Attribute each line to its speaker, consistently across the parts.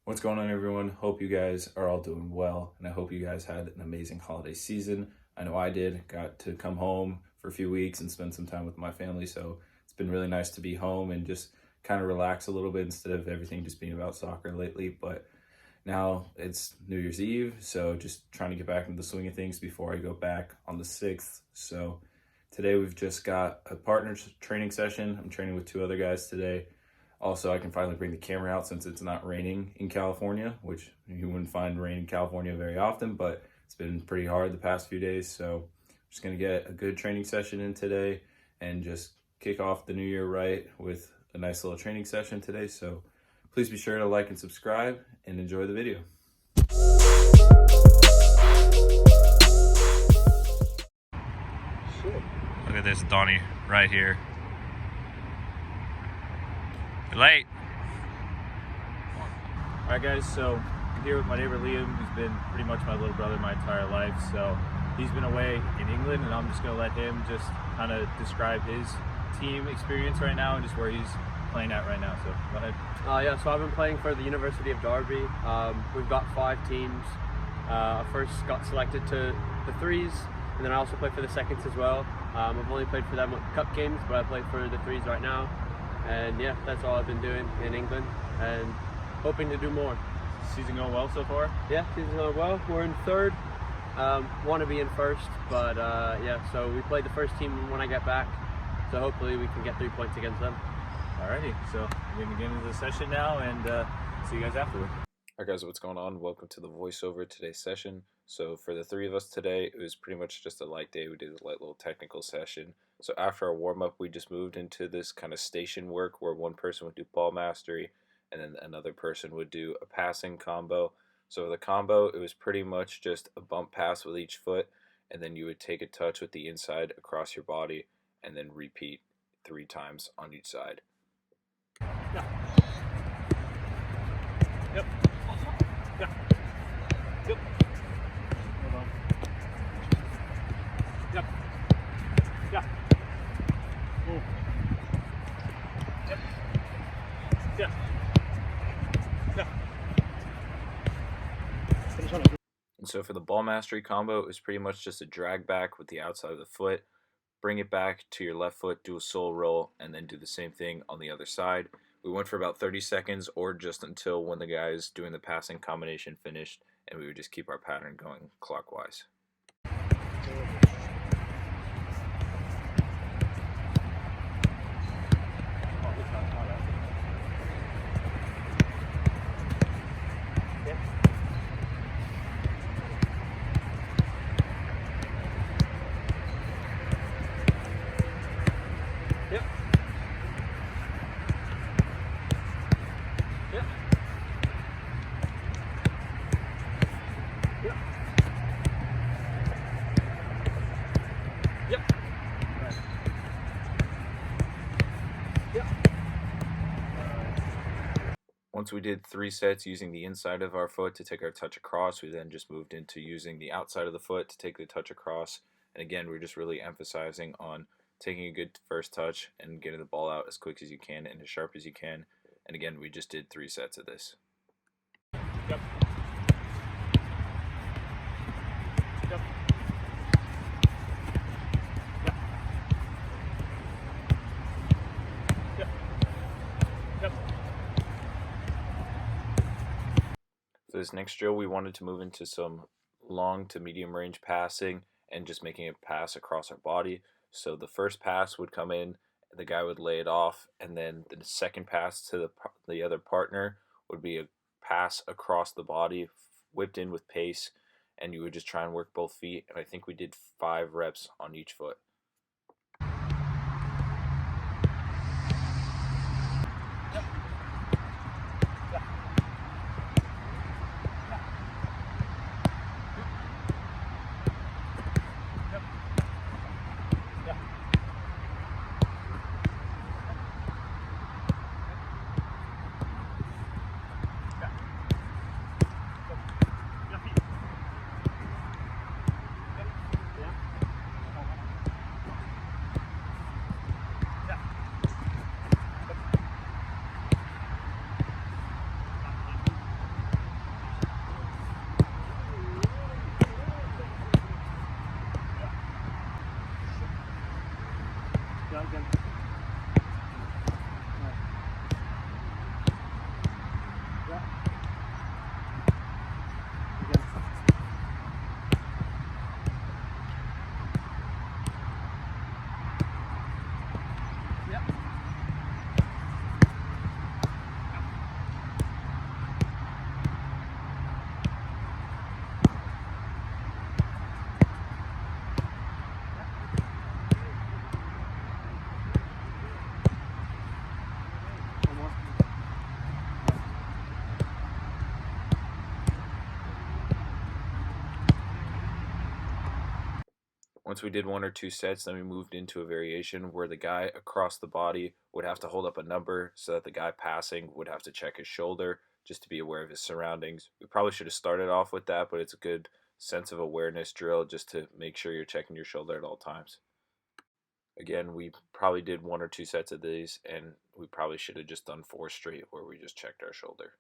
Speaker 1: What's going on, everyone? Hope you guys are all doing well, and I hope you guys had an amazing holiday season. I know I did. Got to come home for a few weeks and spend some time with my family, so it's been really nice to be home and just kind of relax a little bit instead of everything just being about soccer lately. But now it's New Year's Eve, so just trying to get back into the swing of things before I go back on the 6th. So today we've just got a partner training session. I'm training with two other guys today. Also, I can finally bring the camera out since it's not raining in California, which you wouldn't find rain in California very often, but it's been pretty hard the past few days. So I'm just going to get a good training session in today and just kick off the new year right with a nice little training session today. So please be sure to like and subscribe and enjoy the video. Look at this Donnie right here. You're late. Alright guys, so I'm here with my neighbor Liam, who's been pretty much my little brother my entire life. So he's been away in England, and I'm just going to let him just kind of describe his team experience right now and just where he's playing at right now. So go ahead.
Speaker 2: Yeah, so I've been playing for the University of Derby. We've got 5 teams. I first got selected to the threes, and then I also played for the seconds as well. I've only played for them at cup games, but I play for the threes right now. And yeah, that's all I've been doing in England, and hoping to do more.
Speaker 1: Season going well so far?
Speaker 2: Yeah, season going well. We're in 3rd. Want to be in 1st, but yeah, so we played the first team when I get back, so hopefully we can get 3 points against them.
Speaker 1: Alrighty, so we're going to get into the session now and see you guys afterward. Alright guys, what's going on? Welcome to the voiceover today's session. So for the 3 of us today, it was pretty much just a light day. We did a light little technical session. So after our warm-up, we just moved into this kind of station work where one person would do ball mastery and then another person would do a passing combo. So the combo, it was pretty much just a bump pass with each foot, and then you would take a touch with the inside across your body and then repeat 3 times on each side.
Speaker 3: Yeah. Yep. Yeah. Yep. Hold on. Yep. Yeah. Move. Yep. Yeah. Yeah. Finish on it.
Speaker 1: And so for the ball mastery combo, it was pretty much just a drag back with the outside of the foot, bring it back to your left foot, do a sole roll, and then do the same thing on the other side. We went for about 30 seconds or just until when the guys doing the passing combination finished, and we would just keep our pattern going clockwise. Once we did 3 sets using the inside of our foot to take our touch across, we then just moved into using the outside of the foot to take the touch across. And again, we're just really emphasizing on taking a good first touch and getting the ball out as quick as you can and as sharp as you can. And again, we just did 3 sets of this.
Speaker 3: Yep. Yep. Yep. Yep.
Speaker 1: For this next drill, we wanted to move into some long to medium range passing and just making a pass across our body. So the first pass would come in, the guy would lay it off, and then the second pass to the other partner would be a pass across the body, whipped in with pace, and you would just try and work both feet. And I think we did 5 reps on each foot. Once we did 1 or 2 sets, then we moved into a variation where the guy across the body would have to hold up a number so that the guy passing would have to check his shoulder just to be aware of his surroundings. We probably should have started off with that, but it's a good sense of awareness drill just to make sure you're checking your shoulder at all times. Again, we probably did 1 or 2 sets of these, and we probably should have just done 4 straight where we just checked our shoulder.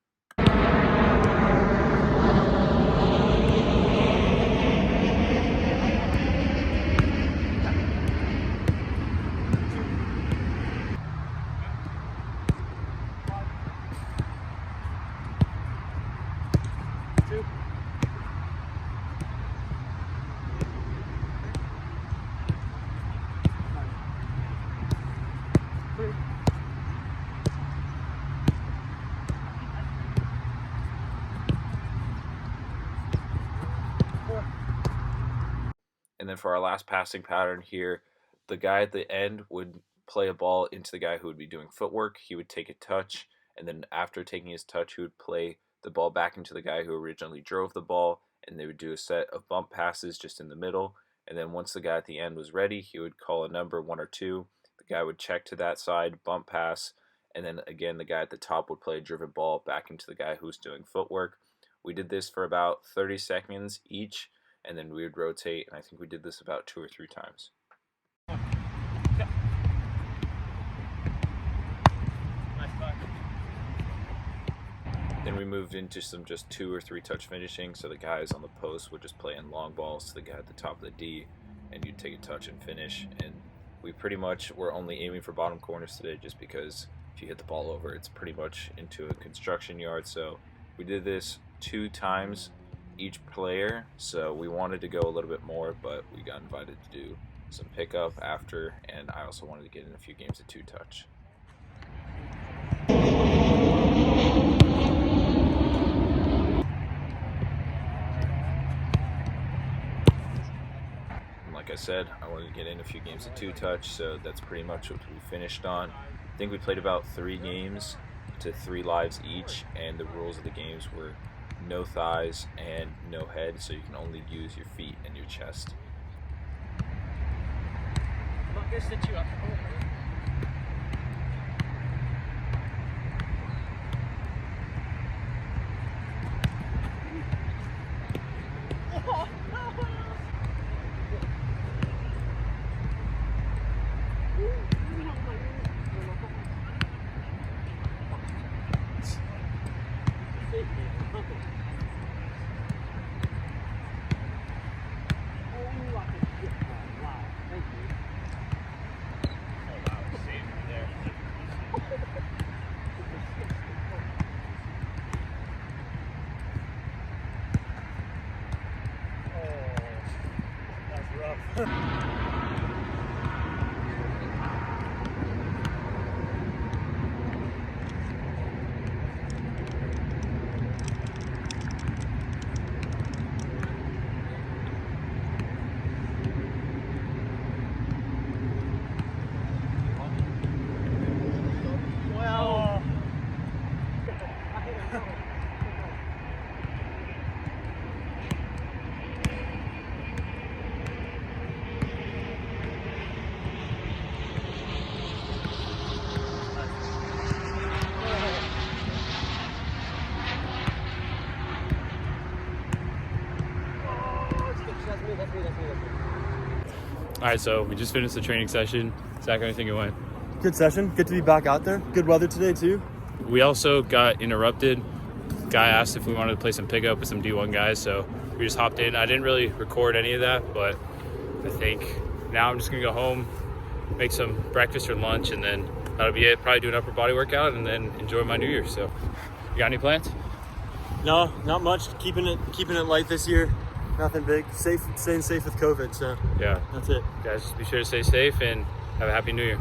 Speaker 1: And then for our last passing pattern here, the guy at the end would play a ball into the guy who would be doing footwork. He would take a touch, and then after taking his touch, he would play the ball back into the guy who originally drove the ball, and they would do a set of bump passes just in the middle. And then once the guy at the end was ready, he would call a number 1 or 2. The guy would check to that side, bump pass, and then again the guy at the top would play a driven ball back into the guy who's doing footwork. We did this for about 30 seconds each, and then we would rotate, and I think we did this about 2 or 3 times. Then we moved into some just 2 or 3 touch finishing, so the guys on the post would just play in long balls to the guy at the top of the D, and you'd take a touch and finish. And we pretty much were only aiming for bottom corners today just because if you hit the ball over, it's pretty much into a construction yard. So we did this 2 times each player, so we wanted to go a little bit more, but we got invited to do some pickup after, and I also wanted to get in a few games of 2 touch. And like I said, I wanted to get in a few games of 2 touch, so that's pretty much what we finished on. I think we played about 3 games to 3 lives each, and the rules of the games were no thighs and no head, so you can only use your feet and your chest.
Speaker 3: I'm not gonna sit you up.
Speaker 4: All right, so we just finished the training session. Zach, how do you think it went?
Speaker 5: Good session. Good to be back out there. Good weather today, too.
Speaker 4: We also got interrupted. Guy asked if we wanted to play some pickup with some D1 guys, so we just hopped in. I didn't really record any of that, but I think now I'm just going to go home, make some breakfast or lunch, and then that'll be it. Probably do an upper body workout and then enjoy my New Year. So, you got any plans?
Speaker 5: No, not much. Keeping it light this year. Nothing big. Staying safe with COVID. So
Speaker 4: Yeah.
Speaker 5: that's it.
Speaker 4: Guys, be sure to stay safe and have a happy new year.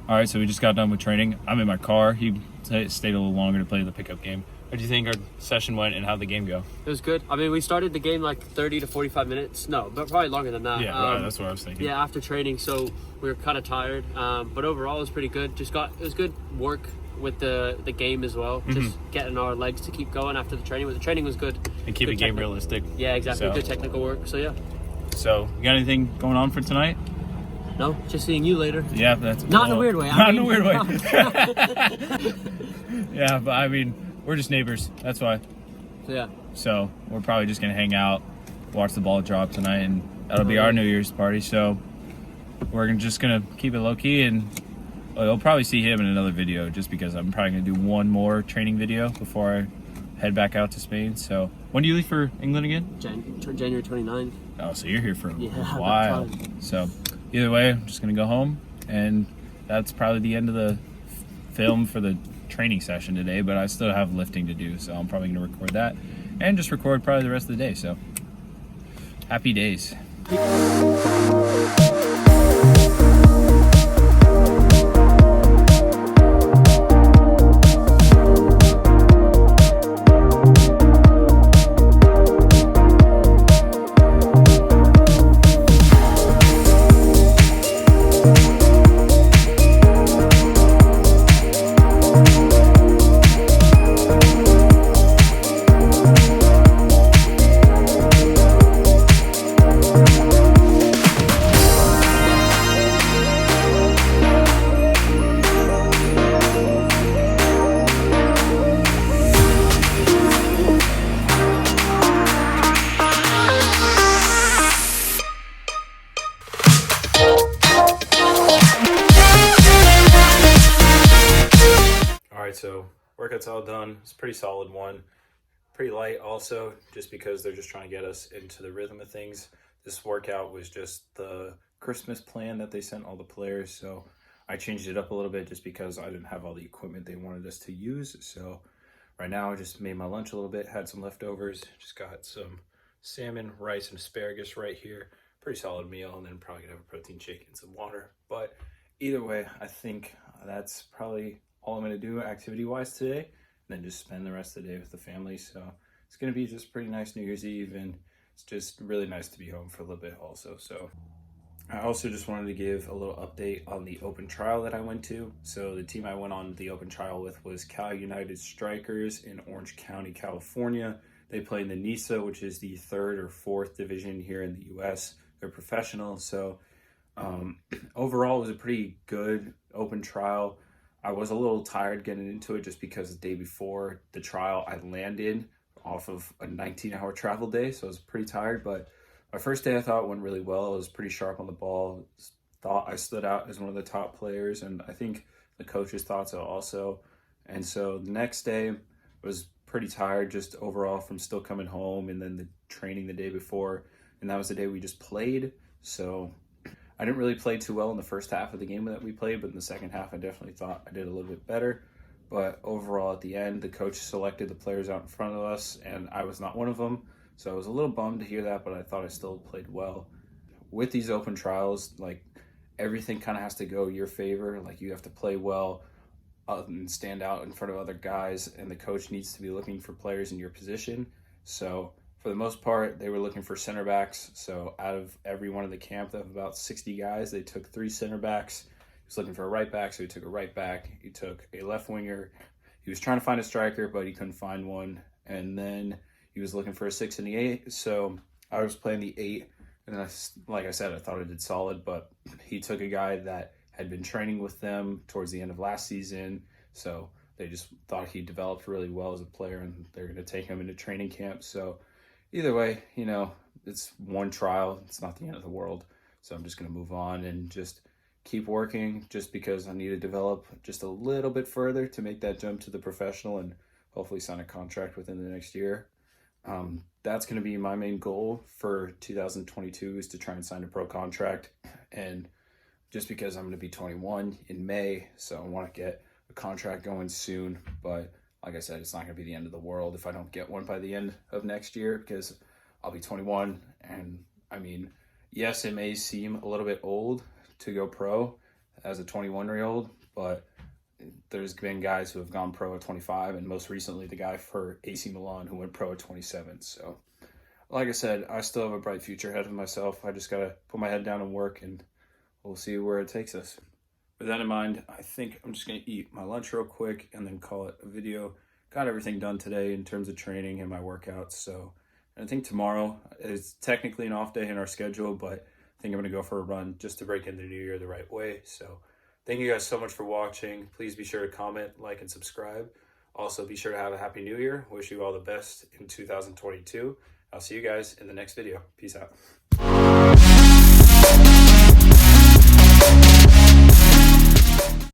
Speaker 4: All right, so we just got done with training. I'm in my car. He stayed a little longer to play the pickup game. How do you think our session went and how'd the game go?
Speaker 2: It was good. I mean, we started the game like 30 to 45 minutes. No, but probably longer than that.
Speaker 4: Yeah, that's what I was thinking.
Speaker 2: Yeah, after training, so we were kind of tired. But overall, it was pretty good. It was good work with the game as well. Just getting our legs to keep going after the training. But the training was good.
Speaker 4: And keep
Speaker 2: Good
Speaker 4: the game
Speaker 2: technical.
Speaker 4: realistic.
Speaker 2: Yeah, exactly.
Speaker 4: So-
Speaker 2: Good technical work. So yeah.
Speaker 4: So, you got anything going on for tonight?
Speaker 2: No, just seeing you later.
Speaker 4: Yeah, that's
Speaker 2: Not in a weird way.
Speaker 4: Not in a weird way. Yeah, but I mean, we're just neighbors. That's why.
Speaker 2: So yeah.
Speaker 4: So we're probably just gonna hang out, watch the ball drop tonight, and that'll be our New Year's party. So we're just gonna keep it low key, and you'll probably see him in another video, just because I'm probably gonna do one more training video before I head back out to Spain. So when do you leave for England again?
Speaker 2: January 29th.
Speaker 4: Oh, so you're here for a
Speaker 2: Yeah,
Speaker 4: while.
Speaker 2: that's fine.
Speaker 4: So either way, I'm just gonna go home, and that's probably the end of the film for the training session today. But I still have lifting to do, so I'm probably gonna record that and just record probably the rest of the day. So happy days. So workout's all done. It's a pretty solid one. Pretty light also, just because they're just trying to get us into the rhythm of things. This workout was just the Christmas plan that they sent all the players, so I changed it up a little bit just because I didn't have all the equipment they wanted us to use. So right now I just made my lunch a little bit, had some leftovers, just got some salmon, rice, and asparagus right here. Pretty solid meal, and then probably gonna have a protein shake and some water. But either way, I think that's probably all I'm going to do activity-wise today, and then just spend the rest of the day with the family. So it's going to be just pretty nice New Year's Eve, and it's just really nice to be home for a little bit also. So I also just wanted to give a little update on the open trial that I went to. So the team I went on the open trial with was Cal United Strikers in Orange County, California. They play in the NISA, which is the 3rd or 4th division here in the U.S. They're professional. So overall, it was a pretty good open trial. I was a little tired getting into it just because the day before the trial, I landed off of a 19-hour travel day, so I was pretty tired. But my first day, I thought went really well. I was pretty sharp on the ball. Thought I stood out as one of the top players, and I think the coaches thought so also. And so the next day, I was pretty tired just overall from still coming home, and then the training the day before, and that was the day we just played. So I didn't really play too well in the first half of the game that we played, but in the second half, I definitely thought I did a little bit better. But overall, at the end, the coach selected the players out in front of us, and I was not one of them. So I was a little bummed to hear that, but I thought I still played well. With these open trials, like, everything kind of has to go your favor. Like, you have to play well and stand out in front of other guys, and the coach needs to be looking for players in your position. So for the most part, they were looking for center backs. So out of every one of the camp of about 60 guys, they took 3 center backs. He was looking for a right back, so he took a right back. He took a left winger. He was trying to find a striker, but he couldn't find one. And then he was looking for a 6 and the 8. So I was playing the 8. And like I said, I thought I did solid, but he took a guy that had been training with them towards the end of last season. So they just thought he developed really well as a player, and they're going to take him into training camp. So either way, you know, it's one trial. It's not the end of the world. So I'm just going to move on and just keep working, just because I need to develop just a little bit further to make that jump to the professional and hopefully sign a contract within the next year. That's going to be my main goal for 2022, is to try and sign a pro contract. And just because I'm going to be 21 in May, so I want to get a contract going soon. But
Speaker 1: like I said, it's not going to be the end of the world if I don't get one by the end of next year, because I'll be 21. And I mean, yes, it may seem a little bit old to go pro as a 21-year-old, but there's been guys who have gone pro at 25, and most recently the guy for AC Milan who went pro at 27. So like I said, I still have a bright future ahead of myself. I just got to put my head down and work, and we'll see where it takes us. With that in mind, I think I'm just going to eat my lunch real quick and then call it a video. Got everything done today in terms of training and my workouts. So I think tomorrow is technically an off day in our schedule, but I think I'm going to go for a run just to break into the new year the right way. So thank you guys so much for watching. Please be sure to comment, like, and subscribe. Also, be sure to have a happy new year. Wish you all the best in 2022. I'll see you guys in the next video. Peace out.